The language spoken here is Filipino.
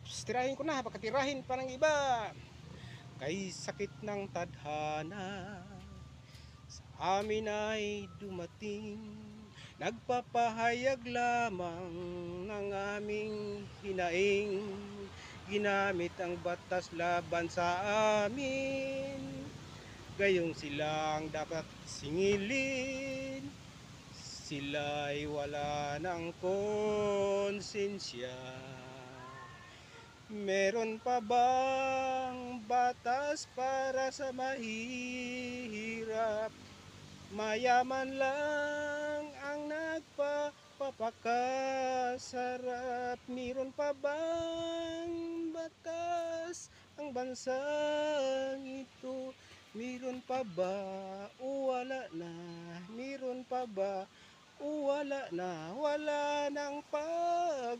Ops, tirahin ko na, baka tirahin pa ng iba. Kay sakit ng tadhana, sa amin ay dumating. Nagpapahayag lamang ng aming hinaing. Ginamit ang batas laban sa amin. Gayong silang dapat singilin. Sila'y wala ng konsensya. Meron pa bang batas para sa mahihirap? Mayaman lang ang nagpapakasarap. Meron pa bang batas ang bansang ito? Meron pa ba o wala na? Meron pa ba o wala na? Wala ng pag-asa.